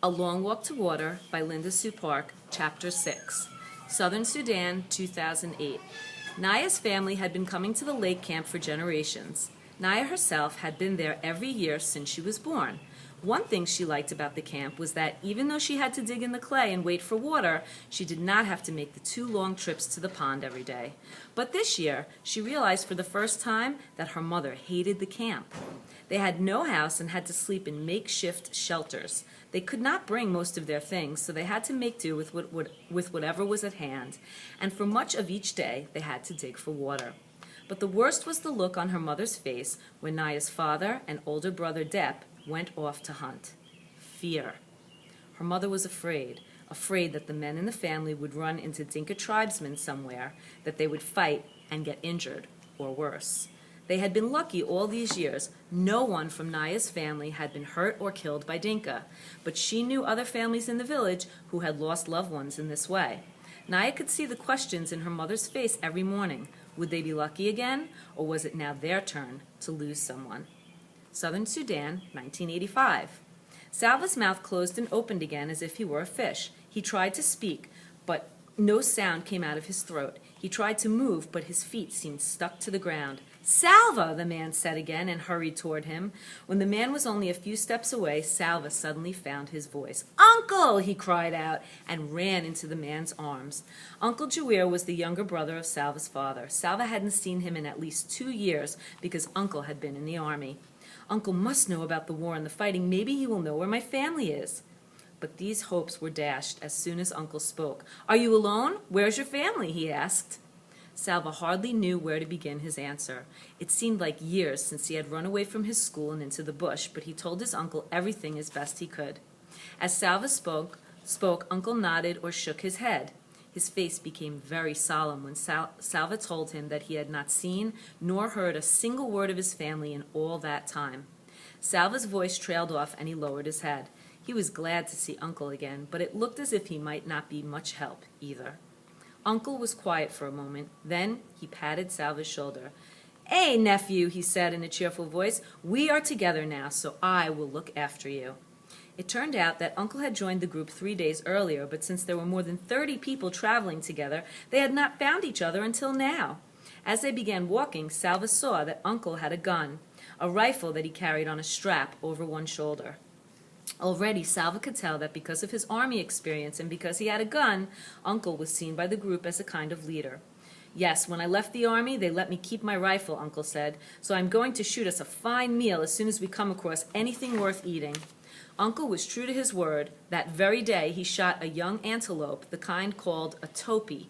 A Long Walk to Water by Linda Sue Park, Chapter 6. Southern Sudan, 2008. Naya's family had been coming to the lake camp for generations. Naya herself had been there every year since she was born. One thing she liked about the camp was that even though she had to dig in the clay and wait for water, she did not have to make the 2 long trips to the pond every day. But this year, she realized for the first time that her mother hated the camp. They had no house and had to sleep in makeshift shelters. They could not bring most of their things, so they had to make do with whatever was at hand. And for much of each day, they had to dig for water. But the worst was the look on her mother's face when Naya's father and older brother Dep went off to hunt. Fear. Her mother was afraid that the men in the family would run into Dinka tribesmen somewhere, that they would fight and get injured, or worse. They had been lucky all these years. No one from Naya's family had been hurt or killed by Dinka, but she knew other families in the village who had lost loved ones in this way. Naya could see the questions in her mother's face every morning. Would they be lucky again, or was it now their turn to lose someone? Southern Sudan, 1985. Salva's mouth closed and opened again as if he were a fish. He tried to speak, but no sound came out of his throat. He tried to move, but his feet seemed stuck to the ground. "Salva!" the man said again and hurried toward him. When the man was only a few steps away, Salva suddenly found his voice. "Uncle!" he cried out and ran into the man's arms. Uncle Jawir was the younger brother of Salva's father. Salva hadn't seen him in at least 2 years because Uncle had been in the army. "Uncle must know about the war and the fighting. Maybe he will know where my family is." But these hopes were dashed as soon as Uncle spoke. "Are you alone? Where's your family?" he asked. Salva hardly knew where to begin his answer. It seemed like years since he had run away from his school and into the bush, but he told his uncle everything as best he could. As Salva spoke, Uncle nodded or shook his head. His face became very solemn when Salva told him that he had not seen nor heard a single word of his family in all that time. Salva's voice trailed off and he lowered his head. He was glad to see Uncle again, but it looked as if he might not be much help either. Uncle was quiet for a moment. Then he patted Salva's shoulder. "Hey, nephew," he said in a cheerful voice, "we are together now, so I will look after you." It turned out that Uncle had joined the group 3 days earlier, but since there were more than 30 people traveling together, they had not found each other until now. As they began walking, Salva saw that Uncle had a gun, a rifle that he carried on a strap over one shoulder. Already, Salva could tell that because of his army experience and because he had a gun, Uncle was seen by the group as a kind of leader. "Yes, when I left the army, they let me keep my rifle," Uncle said, "so I'm going to shoot us a fine meal as soon as we come across anything worth eating." Uncle was true to his word. That very day, he shot a young antelope, the kind called a topi.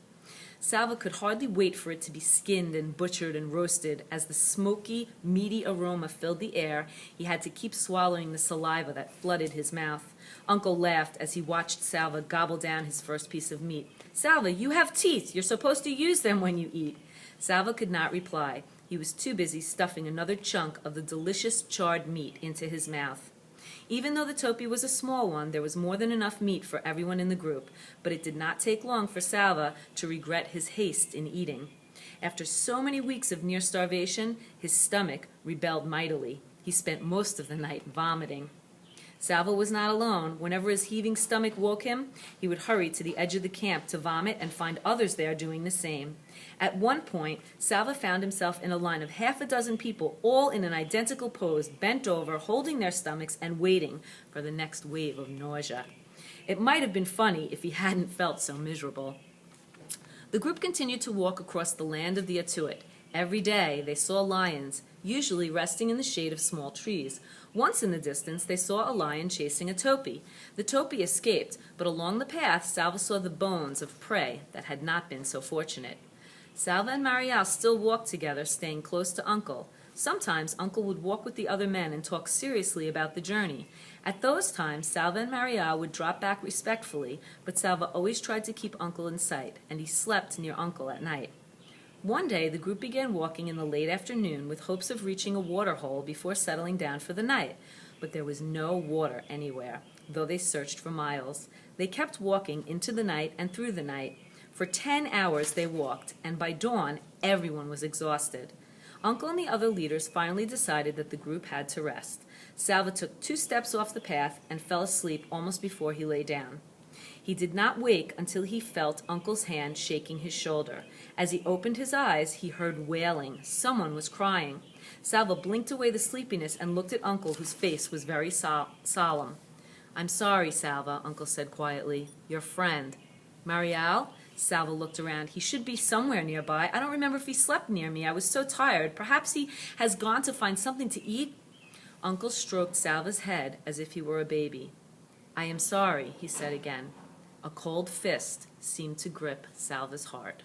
Salva could hardly wait for it to be skinned and butchered and roasted. As the smoky, meaty aroma filled the air, he had to keep swallowing the saliva that flooded his mouth. Uncle laughed as he watched Salva gobble down his first piece of meat. "Salva, you have teeth. You're supposed to use them when you eat." Salva could not reply. He was too busy stuffing another chunk of the delicious charred meat into his mouth. Even though the topi was a small one, there was more than enough meat for everyone in the group, but it did not take long for Salva to regret his haste in eating. After so many weeks of near starvation, his stomach rebelled mightily. He spent most of the night vomiting. Salva was not alone. Whenever his heaving stomach woke him, he would hurry to the edge of the camp to vomit and find others there doing the same. At one point, Salva found himself in a line of half a dozen people, all in an identical pose, bent over, holding their stomachs and waiting for the next wave of nausea. It might have been funny if he hadn't felt so miserable. The group continued to walk across the land of the Atuit. Every day they saw lions, usually resting in the shade of small trees. Once in the distance, they saw a lion chasing a topi. The topi escaped, but along the path, Salva saw the bones of prey that had not been so fortunate. Salva and Marial still walked together, staying close to Uncle. Sometimes Uncle would walk with the other men and talk seriously about the journey. At those times, Salva and Marial would drop back respectfully, but Salva always tried to keep Uncle in sight, and he slept near Uncle at night. One day, the group began walking in the late afternoon with hopes of reaching a water hole before settling down for the night. But there was no water anywhere, though they searched for miles. They kept walking into the night and through the night. For 10 hours they walked, and by dawn, everyone was exhausted. Uncle and the other leaders finally decided that the group had to rest. Salva took 2 steps off the path and fell asleep almost before he lay down. He did not wake until he felt Uncle's hand shaking his shoulder. As he opened his eyes, he heard wailing. Someone was crying. Salva blinked away the sleepiness and looked at Uncle, whose face was very solemn. "I'm sorry, Salva," Uncle said quietly. "Your friend." "Marial?" Salva looked around. "He should be somewhere nearby. I don't remember if he slept near me. I was so tired. Perhaps he has gone to find something to eat." Uncle stroked Salva's head as if he were a baby. "I am sorry," he said again. A cold fist seemed to grip Salva's heart.